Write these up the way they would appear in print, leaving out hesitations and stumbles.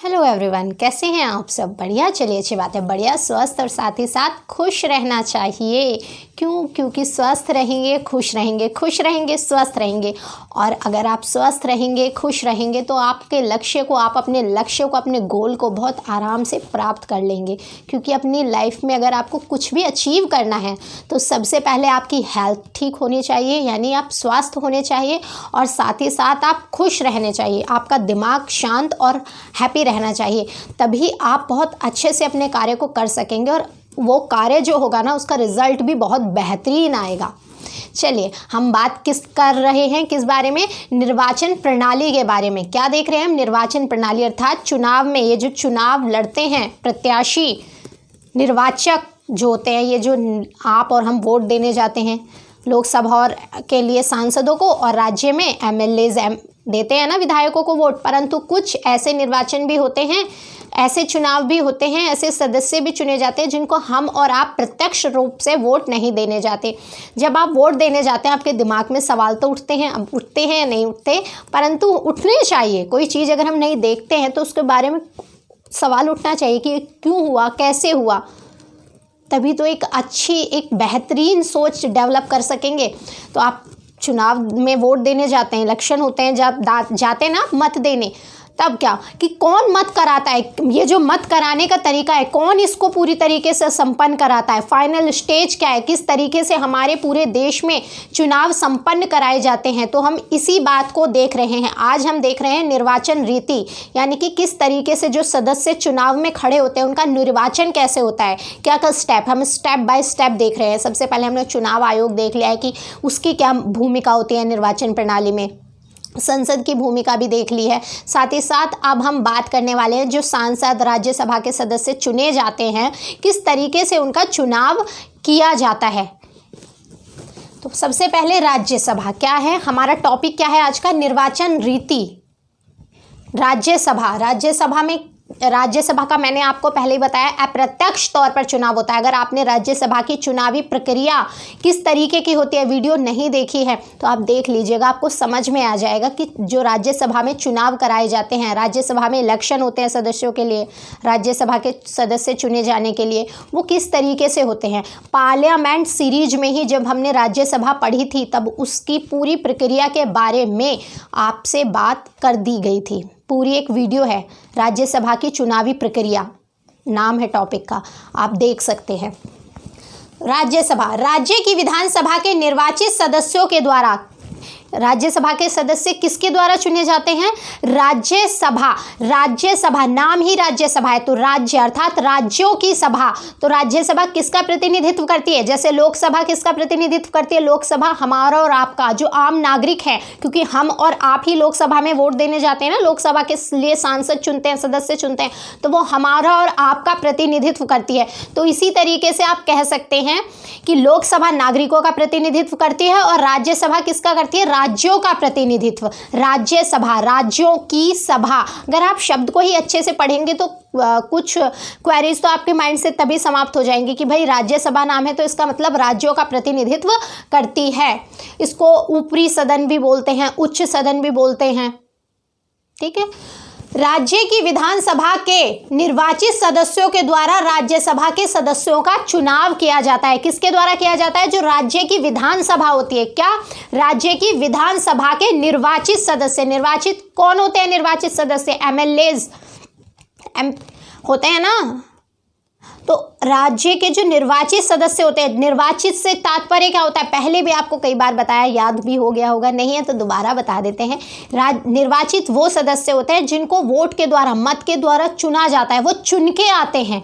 Hello everyone, कैसे हैं आप सब? बढ़िया। चलिए, अच्छी बात है। बढ़िया, स्वस्थ और साथ ही साथ खुश रहना चाहिए। क्योंकि स्वस्थ रहेंगे, खुश रहेंगे, खुश रहेंगे, स्वस्थ रहेंगे। और अगर आप स्वस्थ रहेंगे, खुश रहेंगे तो आपके लक्ष्य को, आप अपने लक्ष्य को, अपने गोल को बहुत आराम से प्राप्त कर लेंगे। क्योंकि अपनी लाइफ में अगर आपको कुछ भी अचीव करना है तो सबसे पहले आपकी हेल्थ ठीक होनी चाहिए, यानी आप स्वस्थ होने चाहिए, और साथ ही साथ आप खुश रहने चाहिए। आपका दिमाग शांत और हैप्पी रहना चाहिए। तभी आप बहुत अच्छे से अपने कार्य को कर सकेंगे, और वो कार्य जो होगा ना, उसका रिजल्ट भी बहुत बेहतरीन आएगा। चलिए, हम बात कर रहे हैं किस बारे में? निर्वाचन प्रणाली के बारे में। क्या देख रहे हैं हम? निर्वाचन प्रणाली, अर्थात चुनाव में ये जो चुनाव लड़ते हैं प्रत्याशी, निर्वाचक जो होते हैं, ये जो आप और हम वोट देने जाते हैं लोकसभा और के लिए सांसदों को, और राज्य में एमएलएज देते हैं ना, विधायकों को वोट। परंतु कुछ ऐसे निर्वाचन भी होते हैं, ऐसे चुनाव भी होते हैं, ऐसे सदस्य भी चुने जाते हैं जिनको हम और आप प्रत्यक्ष रूप से वोट नहीं देने जाते। जब आप वोट देने जाते हैं, आपके दिमाग में सवाल तो उठते हैं, अब उठते हैं या नहीं उठते, परंतु उठने चाहिए। कोई चीज़ अगर हम नहीं देखते हैं तो उसके बारे में सवाल उठना चाहिए कि क्यों हुआ, कैसे हुआ। तभी तो एक अच्छी, एक बेहतरीन सोच डेवलप कर सकेंगे। तो आप चुनाव में वोट देने जाते हैं, इलेक्शन होते हैं, जब जाते हैं ना आप मत देने, तब क्या कि कौन मत कराता है, ये जो मत कराने का तरीका है, कौन इसको पूरी तरीके से संपन्न कराता है, फाइनल स्टेज क्या है, किस तरीके से हमारे पूरे देश में चुनाव संपन्न कराए जाते हैं। तो हम इसी बात को देख रहे हैं। आज हम देख रहे हैं निर्वाचन रीति, यानी कि किस तरीके से जो सदस्य चुनाव में खड़े होते हैं उनका निर्वाचन कैसे होता है, क्या क्या स्टेप, हम स्टेप बाय स्टेप देख रहे हैं। सबसे पहले हमने चुनाव आयोग देख लिया है कि उसकी क्या भूमिका होती है निर्वाचन प्रणाली में, संसद की भूमिका भी देख ली है। साथ ही साथ अब हम बात करने वाले हैं जो सांसद, राज्यसभा के सदस्य चुने जाते हैं, किस तरीके से उनका चुनाव किया जाता है। तो सबसे पहले राज्यसभा क्या है, हमारा टॉपिक क्या है आज का? निर्वाचन रीति। राज्यसभा का मैंने आपको पहले ही बताया, अप्रत्यक्ष तौर पर चुनाव होता है। अगर आपने राज्यसभा की चुनावी प्रक्रिया किस तरीके की होती है वीडियो नहीं देखी है तो आप देख लीजिएगा, आपको समझ में आ जाएगा कि जो राज्यसभा में चुनाव कराए जाते हैं, राज्यसभा में इलेक्शन होते हैं सदस्यों के लिए, राज्यसभा के सदस्य चुने जाने के लिए, वो किस तरीके से होते हैं। पार्लियामेंट सीरीज में ही जब हमने राज्यसभा पढ़ी थी तब उसकी पूरी प्रक्रिया के बारे में आपसे बात कर दी गई थी। पूरी एक वीडियो है, राज्यसभा की चुनावी प्रक्रिया नाम है टॉपिक का, आप देख सकते हैं। राज्यसभा, राज्य की विधानसभा के निर्वाचित सदस्यों के द्वारा, राज्यसभा के सदस्य किसके द्वारा चुने जाते हैं? राज्यसभा। राज्यसभा नाम ही राज्यसभा है, तो राज्य अर्थात राज्यों की सभा। तो राज्यसभा किसका प्रतिनिधित्व करती है? जैसे लोकसभा किसका प्रतिनिधित्व करती है? लोकसभा हमारा और आपका, जो आम नागरिक है, क्योंकि हम और आप ही लोकसभा में वोट देने जाते हैं ना, लोकसभा के लिए सांसद चुनते हैं, सदस्य चुनते हैं, तो वो हमारा और आपका प्रतिनिधित्व करती है। तो इसी तरीके से आप कह सकते हैं कि लोकसभा नागरिकों का प्रतिनिधित्व करती है और राज्यसभा किसका करती है? राज्यों का प्रतिनिधित्व। राज्यसभा, राज्यों की सभा। अगर आप शब्द को ही अच्छे से पढ़ेंगे तो कुछ क्वेरीज तो आपके माइंड से तभी समाप्त हो जाएंगी कि भाई राज्यसभा नाम है तो इसका मतलब राज्यों का प्रतिनिधित्व करती है। इसको ऊपरी सदन भी बोलते हैं, उच्च सदन भी बोलते हैं, ठीक है। राज्य की विधानसभा के निर्वाचित सदस्यों के द्वारा राज्यसभा के सदस्यों का चुनाव किया जाता है। किसके द्वारा किया जाता है? जो राज्य की विधानसभा होती है। क्या? राज्य की विधानसभा के निर्वाचित सदस्य। निर्वाचित कौन होते हैं? निर्वाचित सदस्य एमएलएज होते हैं ना। तो राज्य के जो निर्वाचित सदस्य होते हैं, निर्वाचित से तात्पर्य क्या होता है? पहले भी आपको कई बार बताया, याद भी हो गया होगा, नहीं है तो दोबारा बता देते हैं। निर्वाचित वो सदस्य होते हैं जिनको वोट के द्वारा, मत के द्वारा चुना जाता है। वो चुन के आते हैं,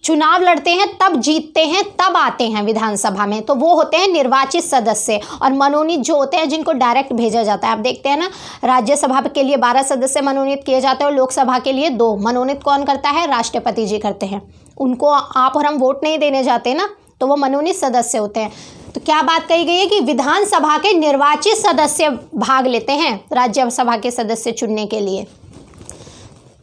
चुनाव लड़ते हैं, तब जीतते हैं, तब आते हैं विधानसभा में, तो वो होते हैं निर्वाचित सदस्य। और मनोनीत जो होते हैं जिनको डायरेक्ट भेजा जाता है। आप देखते हैं ना, राज्यसभा के लिए 12 सदस्य मनोनीत किए जाते हैं और लोकसभा के लिए 2। मनोनीत कौन करता है? राष्ट्रपति जी करते हैं। उनको आप और हम वोट नहीं देने जाते ना, तो वो मनोनीत सदस्य होते हैं। तो क्या बात कही गई है कि विधानसभा के निर्वाचित सदस्य भाग लेते हैं राज्यसभा के सदस्य चुनने के लिए।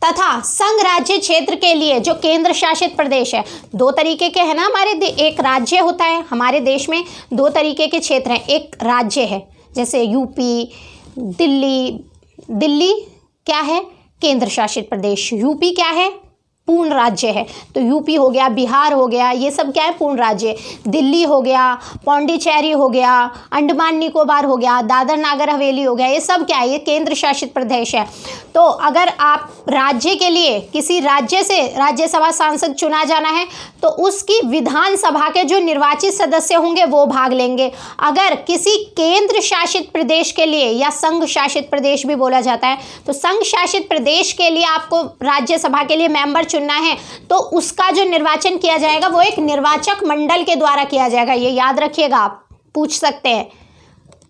तथा संघ राज्य क्षेत्र के लिए जो केंद्र शासित प्रदेश है, 2 तरीके के हैं ना हमारे, एक राज्य होता है हमारे देश में, 2 तरीके के क्षेत्र हैं। एक राज्य है जैसे यूपी, दिल्ली क्या है? केंद्र शासित प्रदेश। यूपी क्या है? पूर्ण राज्य है। तो यूपी हो गया, बिहार हो गया, ये सब क्या है? पूर्ण राज्य। दिल्ली हो गया, पौंडीचेरी हो गया, अंडमान निकोबार हो गया, दादर नागर हवेली हो गया, ये सब क्या है? ये केंद्र शासित प्रदेश है। तो अगर आप राज्य के लिए किसी राज्य से राज्यसभा सांसद चुना जाना है तो उसकी विधानसभा के जो निर्वाचित सदस्य होंगे वो भाग लेंगे। अगर किसी केंद्र शासित प्रदेश के लिए, या संघ शासित प्रदेश भी बोला जाता है, तो संघ शासित प्रदेश के लिए आपको राज्यसभा के लिए मेंबर चुनना है तो उसका जो निर्वाचन किया जाएगा वो एक निर्वाचक मंडल के द्वारा किया जाएगा। ये याद रखिएगा, आप पूछ सकते हैं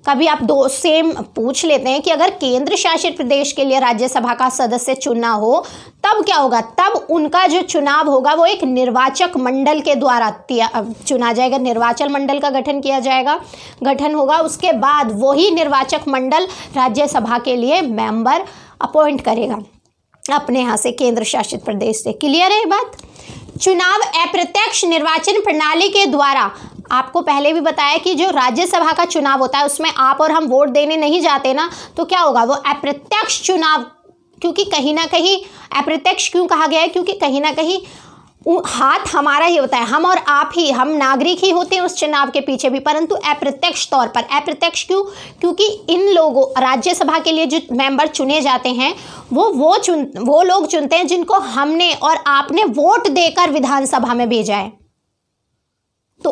कभी, आप दो सेम पूछ लेते हैं कि अगर केंद्र शासित प्रदेश के लिए राज्यसभा का सदस्य चुनना हो तब क्या होगा? तब उनका जो चुनाव होगा वो एक निर्वाचक मंडल के द्वारा चुना जाएगा। निर्वाचन मंडल का गठन होगा। उसके बाद वही निर्वाचक मंडल राज्यसभा के लिए मेंबर अपॉइंट करेगा अपने यहाँ से, केंद्र शासित प्रदेश से। क्लियर है बात? चुनाव अप्रत्यक्ष निर्वाचन प्रणाली के द्वारा, आपको पहले भी बताया कि जो राज्यसभा का चुनाव होता है उसमें आप और हम वोट देने नहीं जाते ना, तो क्या होगा? वो अप्रत्यक्ष चुनाव, क्योंकि कहीं ना कहीं अप्रत्यक्ष क्यों कहा गया है? क्योंकि कहीं ना कहीं हाथ हमारा ही होता है, हम और आप ही, हम नागरिक ही होते हैं उस चुनाव के पीछे भी, परंतु अप्रत्यक्ष तौर पर। अप्रत्यक्ष क्यों? क्योंकि इन लोगों, राज्यसभा के लिए जो मेंबर चुने जाते हैं वो लोग चुनते हैं जिनको हमने और आपने वोट देकर विधानसभा में भेजा है। तो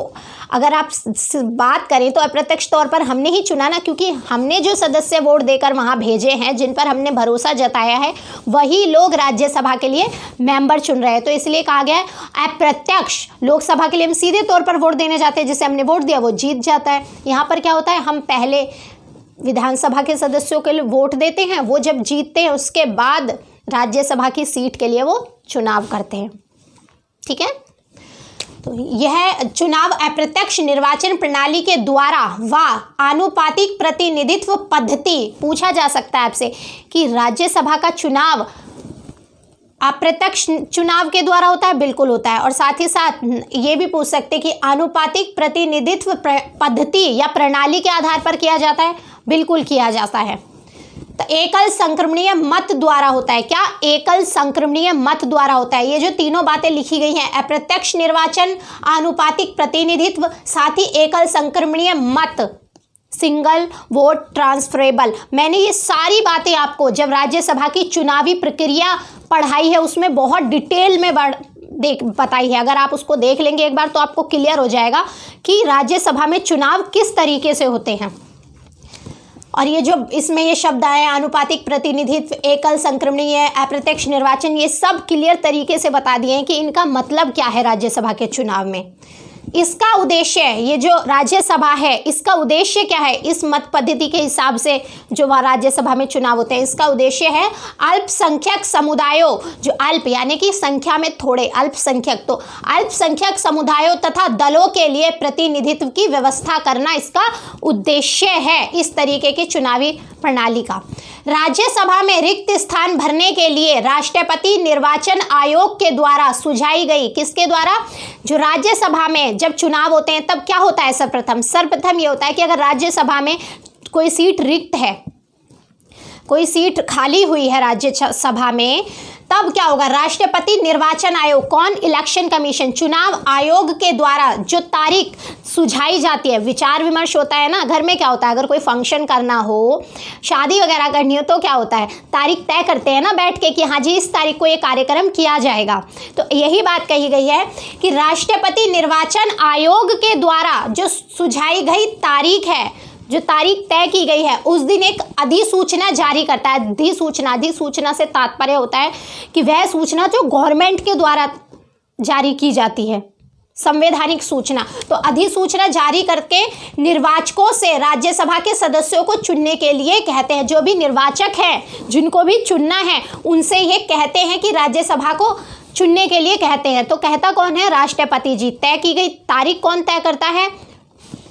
अगर आप बात करें तो अप्रत्यक्ष तौर पर हमने ही चुना ना, क्योंकि हमने जो सदस्य वोट देकर वहां भेजे हैं, जिन पर हमने भरोसा जताया है, वही लोग राज्यसभा के लिए मेंबर चुन रहे हैं। तो इसलिए कहा गया है अप्रत्यक्ष। लोकसभा के लिए हम सीधे तौर पर वोट देने जाते हैं, जिसे हमने वोट दिया वो जीत जाता है। यहाँ पर क्या होता है? हम पहले विधानसभा के सदस्यों के लिए वोट देते हैं, वो जब जीतते हैं उसके बाद राज्यसभा की सीट के लिए वो चुनाव करते हैं। ठीक है, तो यह चुनाव अप्रत्यक्ष निर्वाचन प्रणाली के द्वारा व आनुपातिक प्रतिनिधित्व पद्धति। पूछा जा सकता है आपसे कि राज्यसभा का चुनाव अप्रत्यक्ष चुनाव के द्वारा होता है? बिल्कुल होता है। और साथ ही साथ ये भी पूछ सकते कि आनुपातिक प्रतिनिधित्व पद्धति या प्रणाली के आधार पर किया जाता है? बिल्कुल किया जाता है। तो एकल संक्रमणीय मत द्वारा होता है। क्या? एकल संक्रमणीय मत द्वारा होता है। ये जो तीनों बातें लिखी गई हैं, अप्रत्यक्ष निर्वाचन, आनुपातिक प्रतिनिधित्व, साथ ही एकल संक्रमणीय मत, सिंगल वोट ट्रांसफरेबल, मैंने ये सारी बातें आपको जब राज्यसभा की चुनावी प्रक्रिया पढ़ाई है उसमें बहुत डिटेल में बताई है। अगर आप उसको देख लेंगे एक बार तो आपको क्लियर हो जाएगा कि राज्यसभा में चुनाव किस तरीके से होते हैं। और ये जो इसमें ये शब्द आए, आनुपातिक प्रतिनिधित्व, एकल संक्रमणीय, अप्रत्यक्ष निर्वाचन, ये सब क्लियर तरीके से बता दिए हैं कि इनका मतलब क्या है राज्यसभा के चुनाव में। इसका उद्देश्य, ये जो राज्यसभा है इसका उद्देश्य क्या है? इस मत पद्धति के हिसाब से जो राज्यसभा में चुनाव होते हैं, इसका उद्देश्य है अल्पसंख्यक समुदायों, जो अल्प यानी कि संख्या में थोड़े, अल्पसंख्यक, तो अल्पसंख्यक समुदायों तथा दलों के लिए प्रतिनिधित्व की व्यवस्था करना इसका उद्देश्य है इस तरीके की चुनावी प्रणाली का। राज्यसभा में रिक्त स्थान भरने के लिए राष्ट्रपति निर्वाचन आयोग के द्वारा सुझाई गई, किसके द्वारा? जो राज्यसभा में जब चुनाव होते हैं तब क्या होता है? सर्वप्रथम ये होता है कि अगर राज्यसभा में कोई सीट रिक्त है, कोई सीट खाली हुई है राज्यसभा में, तब क्या होगा? राष्ट्रपति निर्वाचन आयोग, कौन? इलेक्शन कमीशन, चुनाव आयोग के द्वारा जो तारीख सुझाई जाती है, विचार विमर्श होता है ना। घर में क्या होता है? अगर कोई फंक्शन करना हो, शादी वगैरह करनी हो तो क्या होता है? तारीख तय करते हैं ना बैठ के कि हाँ जी इस तारीख को ये कार्यक्रम किया जाएगा। तो यही बात कही गई है कि राष्ट्रपति निर्वाचन आयोग के द्वारा जो सुझाई गई तारीख है, जो तारीख तय की गई है, उस दिन एक अधिसूचना जारी करता है। अधिसूचना से तात्पर्य होता है कि वह सूचना जो गवर्नमेंट के द्वारा जारी की जाती है, संवैधानिक सूचना। तो अधिसूचना जारी करके निर्वाचकों से राज्यसभा के सदस्यों को चुनने के लिए कहते हैं। जो भी निर्वाचक हैं, जिनको भी चुनना है, उनसे ये कहते हैं कि राज्यसभा को चुनने के लिए कहते हैं। तो कहता कौन है? राष्ट्रपति जी। तय की गई तारीख कौन तय करता है?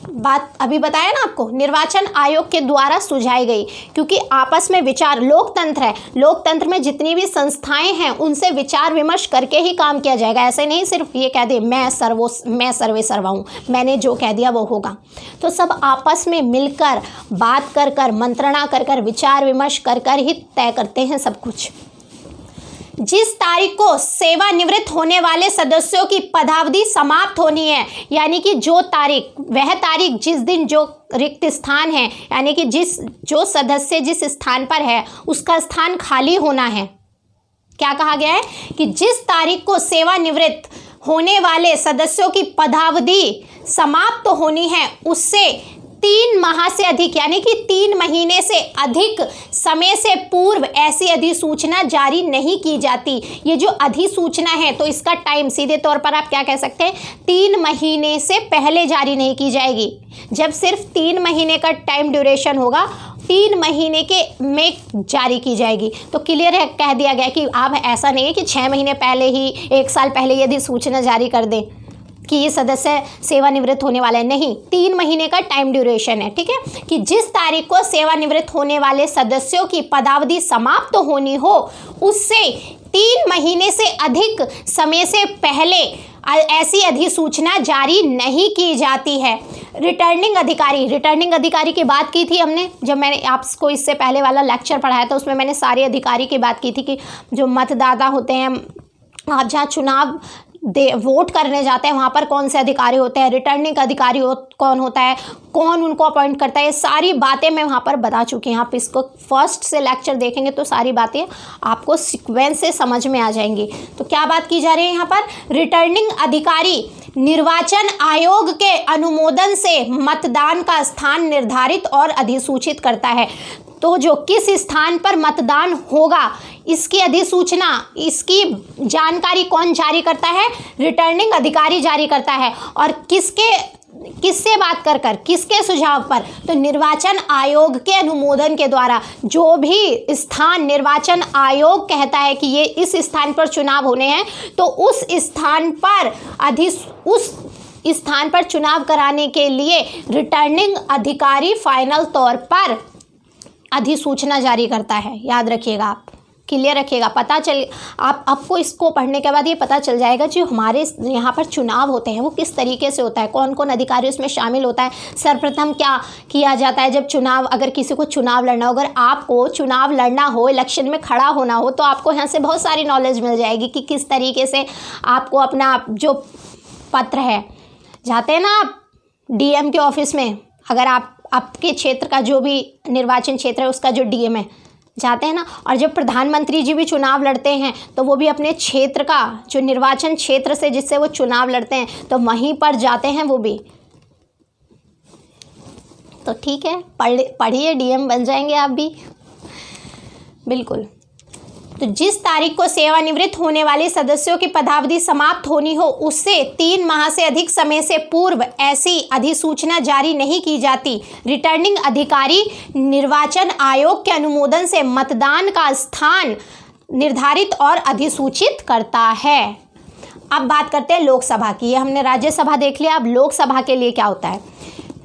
बात अभी बताया ना आपको, निर्वाचन आयोग के द्वारा सुझाई गई, क्योंकि आपस में विचार, लोकतंत्र है, लोकतंत्र में जितनी भी संस्थाएं हैं उनसे विचार विमर्श करके ही काम किया जाएगा। ऐसे नहीं सिर्फ ये कह दे मैं सर्वे सर्वा हूँ, मैंने जो कह दिया वो होगा। तो सब आपस में मिलकर बात कर कर, मंत्रणा कर कर, विचार विमर्श कर कर ही तय करते हैं सब कुछ। जिस तारीख को सेवानिवृत्त होने वाले सदस्यों की पदावधि समाप्त होनी है, यानी कि जो तारीख, वह तारीख जिस दिन जो रिक्त स्थान है, यानी कि जो सदस्य जिस स्थान पर है उसका स्थान खाली होना है। क्या कहा गया है कि जिस तारीख को सेवानिवृत्त होने वाले सदस्यों की पदावधि समाप्त होनी है उससे 3 माह से अधिक, यानी कि 3 महीने से अधिक समय से पूर्व ऐसी अधिसूचना जारी नहीं की जाती। ये जो अधिसूचना है तो इसका टाइम सीधे तौर पर आप क्या कह सकते हैं, 3 महीने से पहले जारी नहीं की जाएगी। जब सिर्फ 3 महीने का टाइम ड्यूरेशन होगा, 3 महीने के में जारी की जाएगी। तो क्लियर है, कह दिया गया कि आप ऐसा नहीं है कि 6 महीने पहले ही, 1 साल पहले यदि सूचना जारी कर दें कि ये सदस्य सेवानिवृत्त होने वाला है। नहीं, 3 महीने का टाइम ड्यूरेशन है। ठीक है, कि जिस तारीख को सेवानिवृत्त होने वाले सदस्यों की पदावधि समाप्त होनी हो उससे 3 महीने से अधिक समय से पहले ऐसी अधिसूचना जारी नहीं की जाती है। रिटर्निंग अधिकारी की बात की थी हमने, जब मैंने आपको इससे पहले वाला लेक्चर पढ़ाया था उसमें मैंने सारे अधिकारी की बात की थी कि जो मतदाता होते हैं, आप जहाँ चुनाव वोट करने जाते हैं वहाँ पर कौन से अधिकारी होते हैं, रिटर्निंग अधिकारी कौन होता है, कौन उनको अपॉइंट करता है, ये सारी बातें मैं वहाँ पर बता चुकी हूँ। आप इसको फर्स्ट से लेक्चर देखेंगे तो सारी बातें आपको सीक्वेंस से समझ में आ जाएंगी। तो क्या बात की जा रही है यहाँ पर, रिटर्निंग अधिकारी निर्वाचन आयोग के अनुमोदन से मतदान का स्थान निर्धारित और अधिसूचित करता है। तो जो किस स्थान पर मतदान होगा इसकी अधिसूचना, इसकी जानकारी कौन जारी करता है, रिटर्निंग अधिकारी जारी करता है। और किससे बात कर किसके सुझाव पर, तो निर्वाचन आयोग के अनुमोदन के द्वारा। जो भी स्थान निर्वाचन आयोग कहता है कि ये इस स्थान पर चुनाव होने हैं तो उस स्थान पर चुनाव कराने के लिए रिटर्निंग अधिकारी फाइनल तौर पर अधिसूचना जारी करता है। याद रखिएगा, आप क्लियर रखिएगा, पता चल आपको इसको पढ़ने के बाद ये पता चल जाएगा जो हमारे यहाँ पर चुनाव होते हैं वो किस तरीके से होता है, कौन कौन अधिकारी उसमें शामिल होता है। सर्वप्रथम क्या किया जाता है जब चुनाव, अगर किसी को चुनाव लड़ना हो, अगर आपको चुनाव लड़ना हो, इलेक्शन में खड़ा होना हो, तो आपको यहाँ से बहुत सारी नॉलेज मिल जाएगी कि किस तरीके से आपको अपना जो पत्र है, जाते हैं ना आप DM के ऑफिस में, अगर आपके क्षेत्र का जो भी निर्वाचन क्षेत्र है उसका जो DM है, जाते हैं ना। और जब प्रधानमंत्री जी भी चुनाव लड़ते हैं तो वो भी अपने क्षेत्र का जो निर्वाचन क्षेत्र से जिससे वो चुनाव लड़ते हैं तो वहीं पर जाते हैं वो भी। तो ठीक है, पढ़िए, DM बन जाएंगे आप भी, बिल्कुल। तो जिस तारीख को सेवानिवृत्त होने वाले सदस्यों की पदावधि समाप्त होनी हो उससे 3 माह से अधिक समय से पूर्व ऐसी अधिसूचना जारी नहीं की जाती। रिटर्निंग अधिकारी निर्वाचन आयोग के अनुमोदन से मतदान का स्थान निर्धारित और अधिसूचित करता है। अब बात करते हैं लोकसभा की। ये हमने राज्यसभा देख लिया, अब लोकसभा के लिए क्या होता है।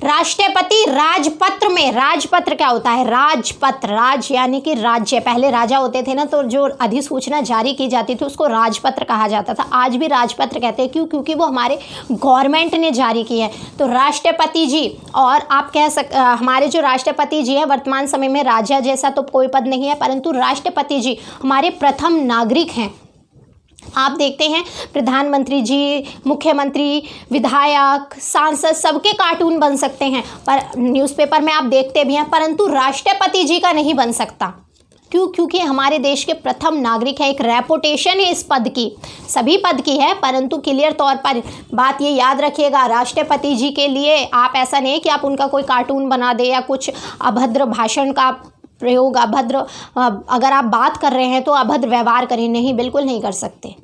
राष्ट्रपति राजपत्र में, राजपत्र क्या होता है, राजपत्र, राज यानी कि राज्य, पहले राजा होते थे ना, तो जो अधिसूचना जारी की जाती थी उसको राजपत्र कहा जाता था। आज भी राजपत्र कहते हैं, क्यों, क्योंकि वो हमारे गवर्नमेंट ने जारी की है। तो राष्ट्रपति जी, और आप हमारे जो राष्ट्रपति जी हैं वर्तमान समय में राजा जैसा तो कोई पद नहीं है, परंतु राष्ट्रपति जी हमारे प्रथम नागरिक हैं। आप देखते हैं प्रधानमंत्री जी, मुख्यमंत्री, विधायक, सांसद सबके कार्टून बन सकते हैं, पर न्यूज़पेपर में आप देखते भी हैं, परंतु राष्ट्रपति जी का नहीं बन सकता। क्यों, क्योंकि हमारे देश के प्रथम नागरिक है। एक रेपुटेशन है इस पद की, सभी पद की है, परंतु क्लियर तौर पर बात ये याद रखिएगा, राष्ट्रपति जी के लिए आप ऐसा नहीं कि आप उनका कोई कार्टून बना दे या कुछ अभद्र भाषण का प्रयोग, अभद्र, अगर आप बात कर रहे हैं तो अभद्र व्यवहार करें, नहीं, बिल्कुल नहीं कर सकते।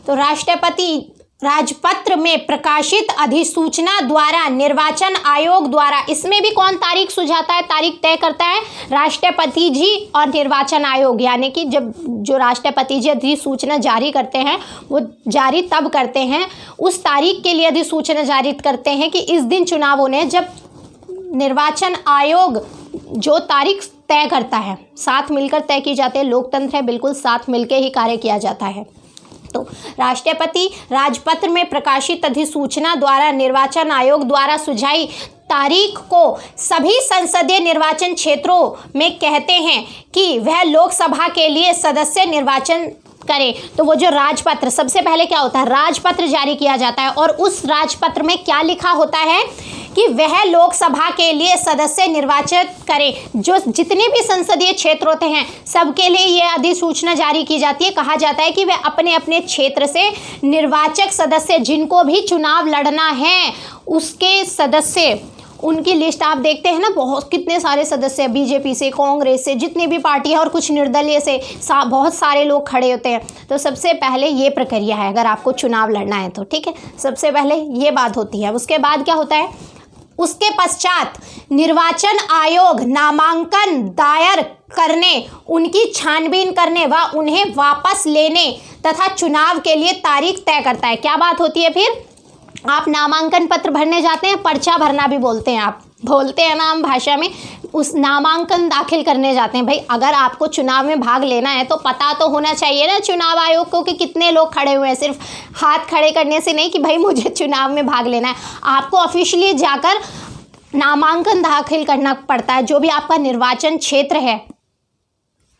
तो राष्ट्रपति राजपत्र में प्रकाशित अधिसूचना द्वारा निर्वाचन आयोग द्वारा, इसमें भी कौन तारीख सुझाता है, तारीख तय करता है, राष्ट्रपति जी और निर्वाचन आयोग। यानी कि जब जो राष्ट्रपति जी अधिसूचना जारी करते हैं वो जारी तब करते हैं, उस तारीख के लिए अधिसूचना जारी करते हैं कि इस दिन चुनाव होने हैं। जब निर्वाचन आयोग जो तारीख तय करता है, साथ मिलकर तय की जाती है, लोकतंत्र है, बिल्कुल साथ मिलकर ही कार्य किया जाता है। तो राष्ट्रपति राजपत्र में प्रकाशित अधिसूचना द्वारा निर्वाचन आयोग द्वारा सुझाई तारीख को सभी संसदीय निर्वाचन क्षेत्रों में कहते हैं कि वह लोकसभा के लिए सदस्य निर्वाचन करें। तो वो जो राजपत्र, सबसे पहले क्या होता है, राजपत्र जारी किया जाता है और उस राजपत्र में क्या लिखा होता है कि वह लोकसभा के लिए सदस्य निर्वाचित करें। जो जितने भी संसदीय क्षेत्र होते हैं सबके लिए ये अधिसूचना जारी की जाती है। कहा जाता है कि वह अपने अपने क्षेत्र से निर्वाचक सदस्य, जिनको भी चुनाव लड़ना है उसके सदस्य, उनकी लिस्ट आप देखते हैं ना, बहुत कितने सारे सदस्य, बीजेपी से, कांग्रेस से, जितनी भी पार्टी है और कुछ निर्दलीय से बहुत सारे लोग खड़े होते हैं। तो सबसे पहले ये प्रक्रिया है अगर आपको चुनाव लड़ना है तो, ठीक है, सबसे पहले ये बात होती है। उसके बाद क्या होता है, उसके पश्चात निर्वाचन आयोग नामांकन दायर करने, उनकी छानबीन करने व उन्हें वापस लेने तथा चुनाव के लिए तारीख तय करता है। क्या बात होती है फिर, आप नामांकन पत्र भरने जाते हैं, पर्चा भरना भी बोलते हैं, आप बोलते हैं ना आम भाषा में, उस नामांकन दाखिल करने जाते हैं। भाई अगर आपको चुनाव में भाग लेना है तो पता तो होना चाहिए ना चुनाव आयोग को कि कितने लोग खड़े हुए हैं। सिर्फ हाथ खड़े करने से नहीं कि भाई मुझे चुनाव में भाग लेना है, आपको ऑफिशियली जाकर नामांकन दाखिल करना पड़ता है जो भी आपका निर्वाचन क्षेत्र है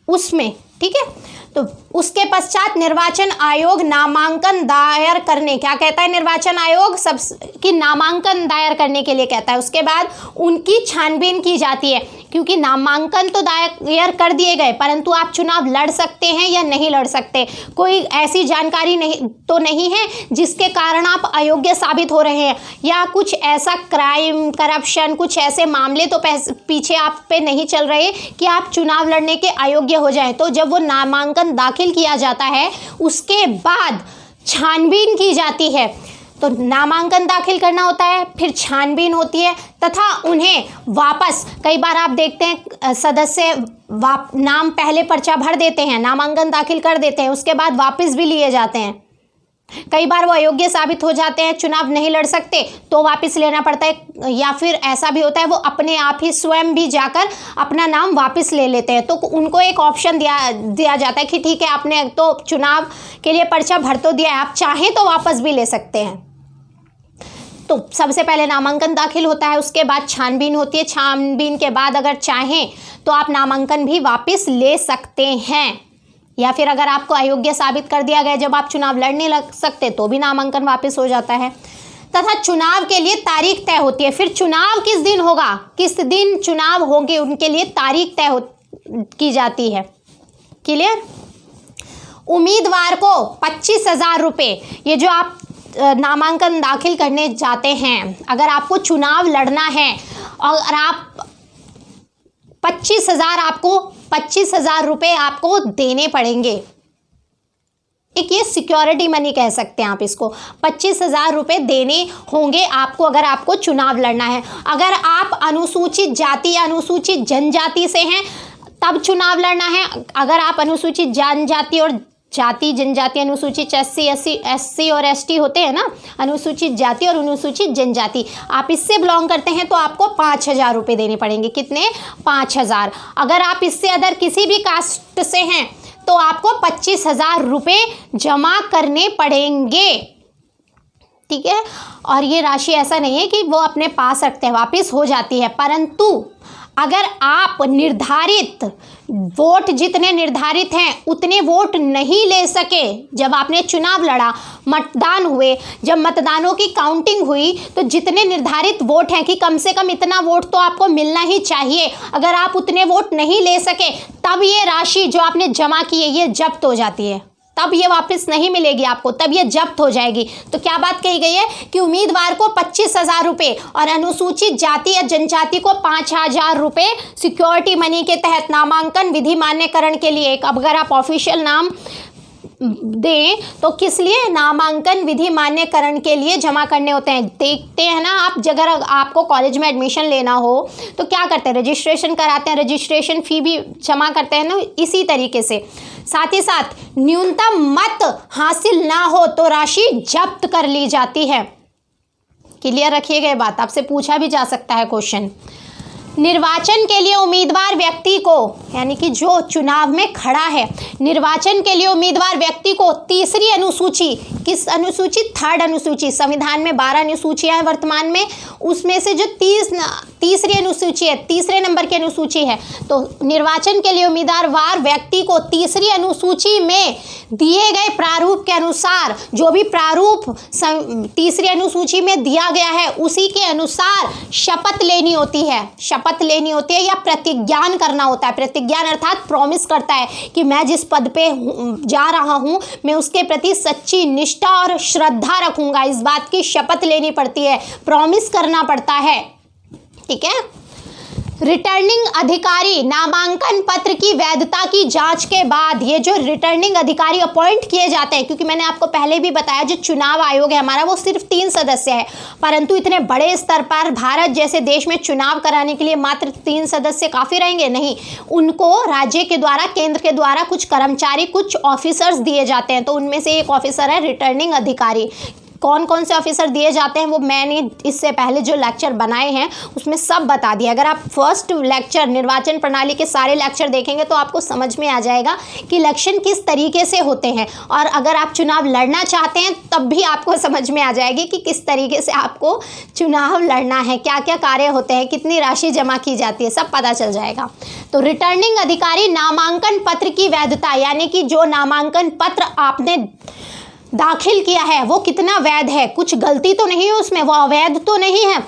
उसमें, ठीक है। तो उसके पश्चात निर्वाचन आयोग नामांकन दायर करने, क्या कहता है निर्वाचन आयोग, सब की नामांकन दायर करने के लिए कहता है। उसके बाद उनकी छानबीन की जाती है, क्योंकि नामांकन तो दायर कर दिए गए परंतु आप चुनाव लड़ सकते हैं या नहीं लड़ सकते, कोई ऐसी जानकारी नहीं है जिसके कारण आप अयोग्य साबित हो रहे हैं, या कुछ ऐसा क्राइम, करप्शन, कुछ ऐसे मामले तो पीछे आप पे नहीं चल रहे कि आप चुनाव लड़ने के अयोग्य हो जाए। तो जब वो नामांकन दाखिल किया जाता है उसके बाद छानबीन की जाती है। तो नामांकन दाखिल करना होता है, फिर छानबीन होती है तथा उन्हें वापस, कई बार आप देखते हैं सदस्य नाम पहले पर्चा भर देते हैं, नामांकन दाखिल कर देते हैं, उसके बाद वापस भी लिए जाते हैं। कई बार वो अयोग्य साबित हो जाते हैं, चुनाव नहीं लड़ सकते तो वापस लेना पड़ता है, या फिर ऐसा भी होता है वो अपने आप ही स्वयं भी जाकर अपना नाम वापस ले लेते हैं। तो उनको एक ऑप्शन दिया जाता है कि ठीक है आपने तो चुनाव के लिए पर्चा भर तो दिया है, आप चाहें तो वापस भी ले सकते हैं। तो सबसे पहले नामांकन दाखिल होता है, उसके बाद छानबीन होती है, छानबीन के बाद अगर चाहें तो आप नामांकन भी वापस ले सकते हैं, या फिर अगर आपको अयोग्य साबित कर दिया गया जब आप चुनाव लड़ने लग सकते तो भी नामांकन वापस हो जाता है। तथा चुनाव के लिए तारीख तय होती है। फिर चुनाव किस दिन होगा, किस दिन चुनाव होंगे, उनके लिए तारीख तय की जाती है। क्लियर। उम्मीदवार को 25,000 रुपये, ये जो आप नामांकन दाखिल करने जाते हैं, अगर आपको चुनाव लड़ना है और आप 25,000 रुपये आपको देने पड़ेंगे। एक ये सिक्योरिटी मनी कह सकते हैं आप इसको, 25,000 रुपये देने होंगे आपको अगर आपको चुनाव लड़ना है। अगर आप अनुसूचित जाति या अनुसूचित जनजाति से हैं तब चुनाव लड़ना है। अगर आप अनुसूचित जनजाति और जाति जनजाति, अनुसूचित एससी और एसटी होते हैं ना, अनुसूचित जाति और अनुसूचित जनजाति, आप इससे बिलोंग करते हैं तो आपको 5,000 रुपये देने पड़ेंगे। कितने? 5,000। अगर आप इससे अदर किसी भी कास्ट से हैं तो आपको 25,000 रुपये जमा करने पड़ेंगे, ठीक है। और ये राशि ऐसा नहीं है कि वो अपने पास रखते हैं, वापस हो जाती है, परंतु अगर आप निर्धारित वोट, जितने निर्धारित हैं उतने वोट नहीं ले सके, जब आपने चुनाव लड़ा, मतदान हुए, जब मतदानों की काउंटिंग हुई तो जितने निर्धारित वोट हैं कि कम से कम इतना वोट तो आपको मिलना ही चाहिए, अगर आप उतने वोट नहीं ले सके तब ये राशि जो आपने जमा की है ये जब्त हो जाती है, तब ये वापस नहीं मिलेगी आपको, तब ये जब्त हो जाएगी। तो क्या बात कही गई है कि उम्मीदवार को 25,000 रुपये और अनुसूचित जाति या जनजाति को 5,000 रुपये सिक्योरिटी मनी के तहत नामांकन विधि मान्यकरण के लिए, अब अगर आप ऑफिशियल नाम दें तो किस लिए, नामांकन विधि मान्यकरण के लिए जमा करने होते हैं। देखते हैं ना आप, अगर आपको कॉलेज में एडमिशन लेना हो तो क्या करते हैं, रजिस्ट्रेशन कराते हैं, रजिस्ट्रेशन फ़ी भी जमा करते हैं ना, इसी तरीके से। साथ ही साथ न्यूनतम मत हासिल ना हो तो राशि जब्त कर ली जाती है। क्लियर रखिएगा ये बात, आपसे पूछा भी जा सकता है क्वेश्चन। निर्वाचन के लिए उम्मीदवार व्यक्ति को, यानी कि जो चुनाव में खड़ा है, निर्वाचन के लिए उम्मीदवार व्यक्ति को तीसरी अनुसूची, किस अनुसूची, थर्ड अनुसूची, संविधान में 12 अनुसूचियां हैं वर्तमान में, उसमें से जो तीसरी अनुसूची है, तीसरे नंबर की अनुसूची है, तो निर्वाचन के लिए उम्मीदवार व्यक्ति को तीसरी अनुसूची में दिए गए प्रारूप के अनुसार, जो भी प्रारूप तीसरी अनुसूची में दिया गया है उसी के अनुसार शपथ लेनी होती है, शपथ लेनी होती है या प्रतिज्ञान करना होता है। प्रतिज्ञान अर्थात प्रॉमिस करता है कि मैं जिस पद पे जा रहा हूँ मैं उसके प्रति सच्ची निष्ठा और श्रद्धा रखूंगा, इस बात की शपथ लेनी पड़ती है, प्रॉमिस करना पड़ता है। ठीक है। रिटर्निंग अधिकारी नामांकन पत्र की वैधता की जांच के बाद, ये जो रिटर्निंग अधिकारी अपॉइंट किए जाते हैं, क्योंकि मैंने आपको पहले भी बताया जो चुनाव आयोग है हमारा वो सिर्फ 3 सदस्य है, परंतु इतने बड़े स्तर पर भारत जैसे देश में चुनाव कराने के लिए मात्र 3 सदस्य काफ़ी रहेंगे? नहीं, उनको राज्य के द्वारा, केंद्र के द्वारा कुछ कर्मचारी, कुछ ऑफिसर्स दिए जाते हैं। तो उनमें से एक ऑफिसर है रिटर्निंग अधिकारी। कौन कौन से ऑफिसर दिए जाते हैं वो मैंने इससे पहले जो लेक्चर बनाए हैं उसमें सब बता दिया। अगर आप फर्स्ट लेक्चर निर्वाचन प्रणाली के सारे लेक्चर देखेंगे तो आपको समझ में आ जाएगा कि इलेक्शन किस तरीके से होते हैं, और अगर आप चुनाव लड़ना चाहते हैं तब भी आपको समझ में आ जाएगी कि किस तरीके से आपको चुनाव लड़ना है, क्या क्या कार्य होते हैं, कितनी राशि जमा की जाती है, सब पता चल जाएगा। तो रिटर्निंग अधिकारी नामांकन पत्र की वैधता, यानी कि जो नामांकन पत्र आपने दाखिल किया है वो कितना वैध है, कुछ गलती तो नहीं है उसमें, वो अवैध तो नहीं है।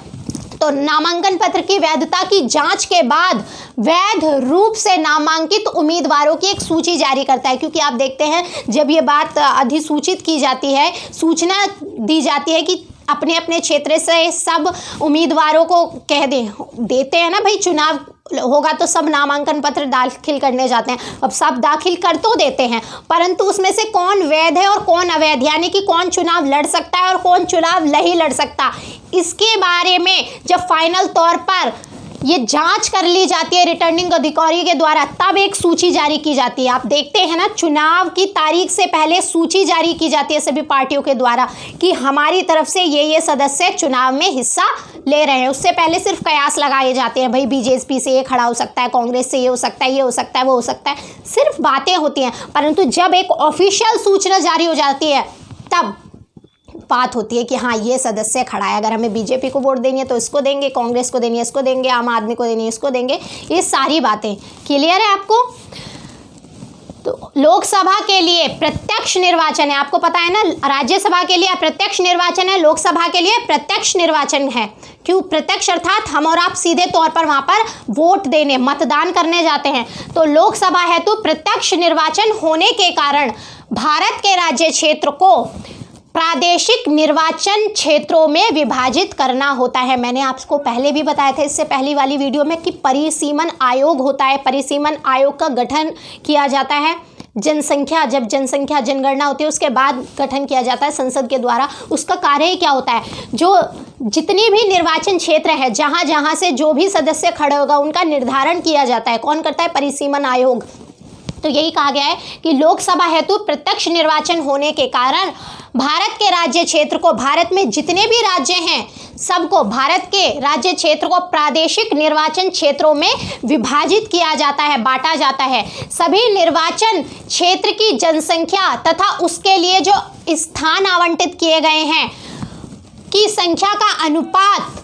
तो नामांकन पत्र की वैधता की जांच के बाद वैध रूप से नामांकित उम्मीदवारों की एक सूची जारी करता है, क्योंकि आप देखते हैं जब ये बात अधिसूचित की जाती है, सूचना दी जाती है कि अपने अपने क्षेत्र से सब उम्मीदवारों को देते हैं ना भाई, चुनाव होगा तो सब नामांकन पत्र दाखिल करने जाते हैं। अब सब दाखिल कर तो देते हैं, परंतु उसमें से कौन वैध है और कौन अवैध, यानी कि कौन चुनाव लड़ सकता है और कौन चुनाव नहीं लड़ सकता, इसके बारे में जब फाइनल तौर पर ये जांच कर ली जाती है रिटर्निंग अधिकारी के द्वारा, तब एक सूची जारी की जाती है। आप देखते हैं ना, चुनाव की तारीख से पहले सूची जारी की जाती है सभी पार्टियों के द्वारा कि हमारी तरफ से ये सदस्य चुनाव में हिस्सा ले रहे हैं। उससे पहले सिर्फ कयास लगाए जाते हैं, भाई बीजेपी से ये खड़ा हो सकता है, कांग्रेस से ये हो सकता है, ये हो सकता है, वो हो सकता है, सिर्फ बातें होती हैं। परंतु जब एक ऑफिशियल सूचना जारी हो जाती है तब बात होती है कि हाँ ये सदस्य खड़ा है, अगर हमें बीजेपी को वोट देनी है तो इसको देंगे, कांग्रेस को देनी है इसको देंगे, आम आदमी को देनी है इसको देंगे। ये सारी बातें क्लियर है आपको? तो लोकसभा के लिए प्रत्यक्ष निर्वाचन है, आपको पता है ना, राज्यसभा के लिए अप्रत्यक्ष निर्वाचन है, लोकसभा के लिए प्रत्यक्ष निर्वाचन है। क्यों प्रत्यक्ष? अर्थात हम और आप सीधे तौर पर वहां पर वोट देने, मतदान करने जाते हैं। तो लोकसभा है तो प्रत्यक्ष निर्वाचन होने के कारण भारत के राज्य क्षेत्र को प्रादेशिक निर्वाचन क्षेत्रों में विभाजित करना होता है। मैंने आपको पहले भी बताया था इससे पहली वाली वीडियो में कि परिसीमन आयोग होता है, परिसीमन आयोग का गठन किया जाता है। जब जनसंख्या जनगणना होती है उसके बाद गठन किया जाता है संसद के द्वारा। उसका कार्य क्या होता है, जो जितनी भी निर्वाचन क्षेत्र है जहाँ जहाँ से जो भी सदस्य खड़े होगा उनका निर्धारण किया जाता है। कौन करता है? परिसीमन आयोग। तो यही कहा गया है कि लोकसभा हेतु प्रत्यक्ष निर्वाचन होने के कारण भारत के राज्य क्षेत्र को, भारत में जितने भी राज्य हैं सबको, भारत के राज्य क्षेत्र को प्रादेशिक निर्वाचन क्षेत्रों में विभाजित किया जाता है, बांटा जाता है। सभी निर्वाचन क्षेत्र की जनसंख्या तथा उसके लिए जो स्थान आवंटित किए गए हैं की संख्या का अनुपात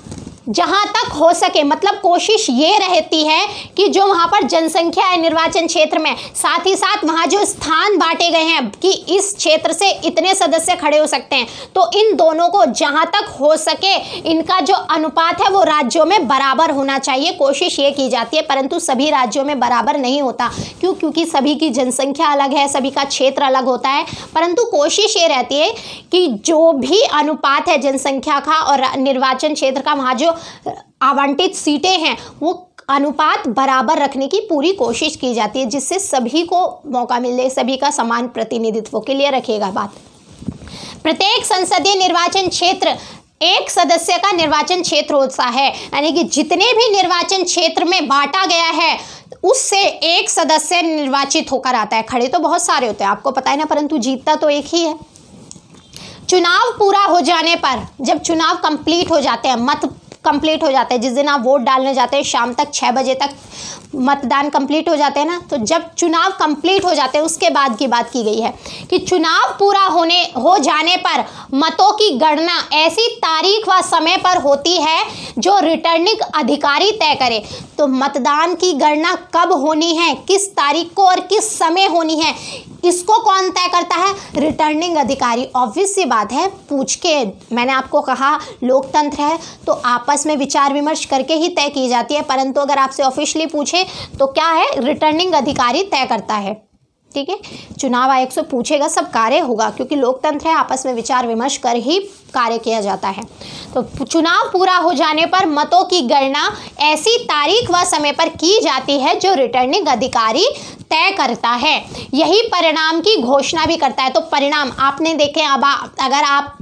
जहां तक हो सके, मतलब कोशिश ये रहती है कि जो वहां पर जनसंख्या है निर्वाचन क्षेत्र में, साथ ही साथ वहां जो स्थान बांटे गए हैं कि इस क्षेत्र से इतने सदस्य खड़े हो सकते हैं, तो इन दोनों को जहां तक हो सके इनका जो अनुपात है वो राज्यों में बराबर होना चाहिए। कोशिश ये की जाती है, परंतु सभी राज्यों में बराबर नहीं होता। क्यों? क्योंकि सभी की जनसंख्या अलग है, सभी का क्षेत्र अलग होता है। परंतु कोशिश ये रहती है कि जो भी अनुपात है जनसंख्या का और निर्वाचन क्षेत्र का, वहाँ जो आवंटित सीटें हैं वो अनुपात बराबर रखने की पूरी कोशिश की जाती है, जिससे सभी को मौका मिले, सभी का समान प्रतिनिधित्व। क्लियर रखिएगा बात। प्रत्येक संसदीय निर्वाचन क्षेत्र एक सदस्य का निर्वाचन क्षेत्र होता है, यानी कि जितने भी निर्वाचन क्षेत्र में बांटा गया है उससे एक सदस्य निर्वाचित होकर आता है। खड़े तो बहुत सारे होते हैं, आपको पता है ना, परंतु जीतता तो एक ही है। चुनाव पूरा हो जाने पर, जब चुनाव कंप्लीट हो जाते हैं, मत कंप्लीट हो जाता है, जिस दिन आप वोट डालने जाते हैं शाम तक 6 बजे तक मतदान कंप्लीट हो जाते हैं ना, तो जब चुनाव कंप्लीट हो जाते हैं उसके बाद की बात की गई है कि चुनाव पूरा हो जाने पर मतों की गणना ऐसी तारीख व समय पर होती है जो रिटर्निंग अधिकारी तय करे। तो मतदान की गणना कब होनी है, किस तारीख को और किस समय होनी है, इसको कौन तय करता है? रिटर्निंग अधिकारी। ऑब्वियस सी बात है, पूछ के, मैंने आपको कहा लोकतंत्र है तो आपस में विचार विमर्श करके ही तय की जाती है, परंतु अगर आपसे ऑफिशियली पूछे तो क्या है, रिटर्निंग अधिकारी तय करता है। ठीक है, चुनाव आयोग से पूछेगा सब कार्य होगा, क्योंकि लोकतंत्र है, आपस में विचार विमर्श कर ही कार्य किया जाता है। तो चुनाव पूरा हो जाने पर मतों की गणना ऐसी तारीख व समय पर की जाती है जो रिटर्निंग अधिकारी तय करता है, यही परिणाम की घोषणा भी करता है। तो परिणाम आपने देखे, अब अगर आप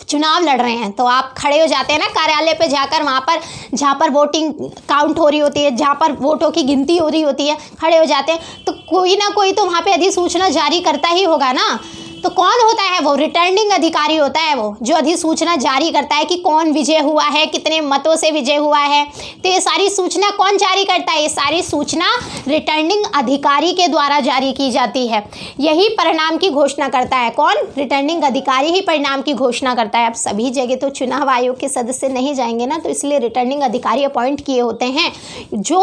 चुनाव लड़ रहे हैं तो आप खड़े हो जाते हैं ना कार्यालय पे जाकर, वहाँ पर जहाँ पर वोटिंग काउंट हो रही होती है, जहाँ पर वोटों की गिनती हो रही होती है, खड़े हो जाते हैं, तो कोई ना कोई तो वहाँ पे अधिसूचना जारी करता ही होगा ना। तो कौन होता है वो? रिटर्निंग अधिकारी होता है वो, जो अधिसूचना जारी करता है कि कौन विजय हुआ है, कितने मतों से विजय हुआ है। तो ये सारी सूचना कौन जारी करता है? ये सारी सूचना रिटर्निंग अधिकारी के द्वारा जारी की जाती है, यही परिणाम की घोषणा करता है। कौन? रिटर्निंग अधिकारी ही परिणाम की घोषणा करता है। अब सभी जगह तो चुनाव आयोग के सदस्य नहीं जाएंगे ना, तो इसलिए रिटर्निंग अधिकारी अपॉइंट किए होते हैं, जो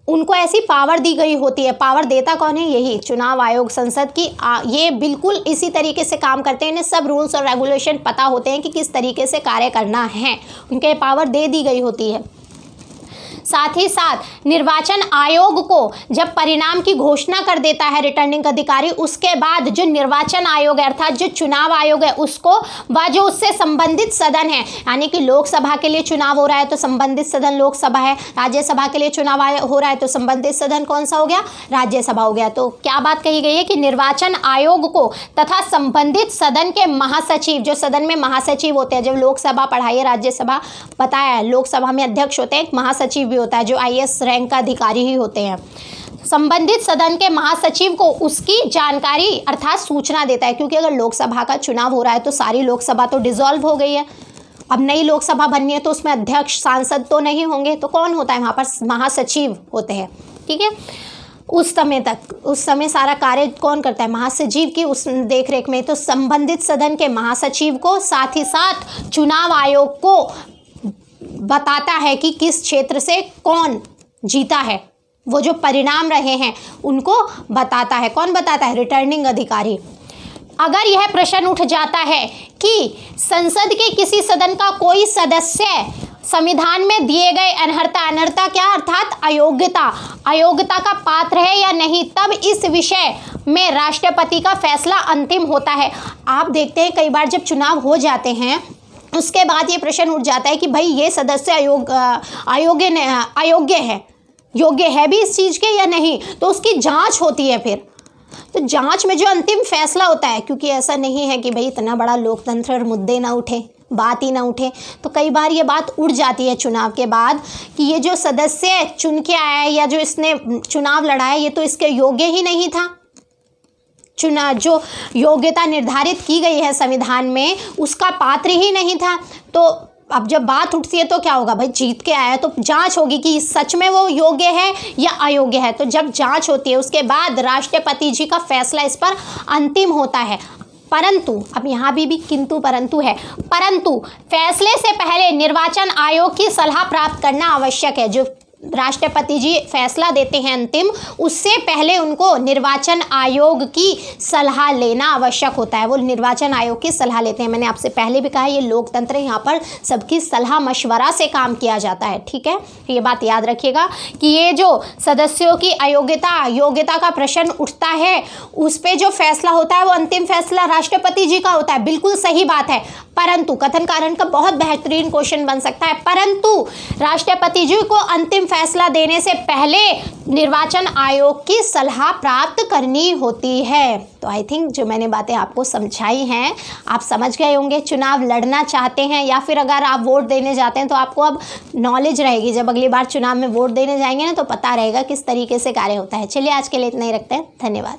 उनको ऐसी पावर दी गई होती है। पावर देता कौन है? यही चुनाव आयोग, संसद की। ये बिल्कुल इसी तरीके से काम करते हैं, इन्हें सब रूल्स और रेगुलेशन पता होते हैं कि किस तरीके से कार्य करना है, उनके पावर दे दी गई होती है। साथ ही साथ निर्वाचन आयोग को जब परिणाम की घोषणा कर देता है रिटर्निंग अधिकारी, उसके बाद जो निर्वाचन आयोग है अर्थात जो चुनाव आयोग है उसको व जो उससे संबंधित सदन है, यानी कि लोकसभा के लिए चुनाव हो रहा है तो संबंधित सदन लोकसभा है, राज्यसभा के लिए चुनाव हो रहा है तो संबंधित सदन कौन सा हो गया? राज्यसभा हो गया। तो क्या बात कही गई है कि निर्वाचन आयोग को तथा संबंधित सदन के महासचिव, जो सदन में महासचिव होते हैं, जब लोकसभा पढ़ाई है, राज्यसभा बताया है, लोकसभा में अध्यक्ष होते हैं, महासचिव होता है जो आईएएस रैंक का अधिकारी ही होते हैं। संबंधित सदन के महासचिव को उसकी जानकारी अर्थात सूचना देता है, क्योंकि अगर लोकसभा का चुनाव हो रहा है तो सारी लोकसभा तो डिसॉल्व हो गई है, अब नई लोकसभा बननी है तो उसमें अध्यक्ष सांसद तो नहीं होंगे, तो कौन होता है वहाँ पर? महासचिव होते हैं। ठीक है, उस समय सारा कार्य कौन करता है? महासचिव की उस देखरेख में। तो संबंधित सदन के महासचिव को, साथ ही साथ चुनाव आयोग को बताता है कि किस क्षेत्र से कौन जीता है, वो जो परिणाम रहे हैं उनको बताता है। कौन बताता है? रिटर्निंग अधिकारी। अगर यह प्रश्न उठ जाता है कि संसद के किसी सदन का कोई सदस्य संविधान में दिए गए अनर्हता क्या अर्थात अयोग्यता का पात्र है या नहीं, तब इस विषय में राष्ट्रपति का फैसला अंतिम होता है। आप देखते हैं कई बार जब चुनाव हो जाते हैं उसके बाद ये प्रश्न उठ जाता है कि भाई ये सदस्य योग्य है भी इस चीज़ के या नहीं, तो उसकी जांच होती है। फिर तो जांच में जो अंतिम फैसला होता है, क्योंकि ऐसा नहीं है कि भाई इतना बड़ा लोकतंत्र और मुद्दे ना उठे, बात ही ना उठे, तो कई बार ये बात उठ जाती है चुनाव के बाद कि ये जो सदस्य चुन के आया है या जो इसने चुनाव लड़ा है ये तो इसके योग्य ही नहीं था, जो योग्यता निर्धारित की गई है संविधान में उसका पात्र ही नहीं था। तो अब जब बात उठती है तो क्या होगा? भाई जीत के आया है तो जांच होगी कि सच में वो योग्य है या अयोग्य है। तो जब जांच होती है उसके बाद राष्ट्रपति जी का फैसला इस पर अंतिम होता है। परंतु अब यहाँ भी किंतु परंतु है, परंतु फैसले से पहले निर्वाचन आयोग की सलाह प्राप्त करना आवश्यक है। जो राष्ट्रपति जी फैसला देते हैं अंतिम, उससे पहले उनको निर्वाचन आयोग की सलाह लेना आवश्यक होता है। वो निर्वाचन आयोग की सलाह लेते हैं। मैंने आपसे पहले भी कहा ये लोकतंत्र है, यहाँ पर सबकी सलाह मशवरा से काम किया जाता है। ठीक है, ये बात याद रखिएगा कि ये जो सदस्यों की योग्यता का प्रश्न उठता है उस पर जो फैसला होता है वो अंतिम फैसला राष्ट्रपति जी का होता है। बिल्कुल सही बात है, परंतु कथन कारण का बहुत बेहतरीन क्वेश्चन बन सकता है, परंतु राष्ट्रपति जी को अंतिम फैसला देने से पहले निर्वाचन आयोग की सलाह प्राप्त करनी होती है। तो आई थिंक जो मैंने बातें आपको समझाई हैं आप समझ गए होंगे। चुनाव लड़ना चाहते हैं या फिर अगर आप वोट देने जाते हैं तो आपको अब नॉलेज रहेगी, जब अगली बार चुनाव में वोट देने जाएंगे ना तो पता रहेगा किस तरीके से कार्य होता है। चलिए आज के लिए इतना ही रखते हैं, धन्यवाद।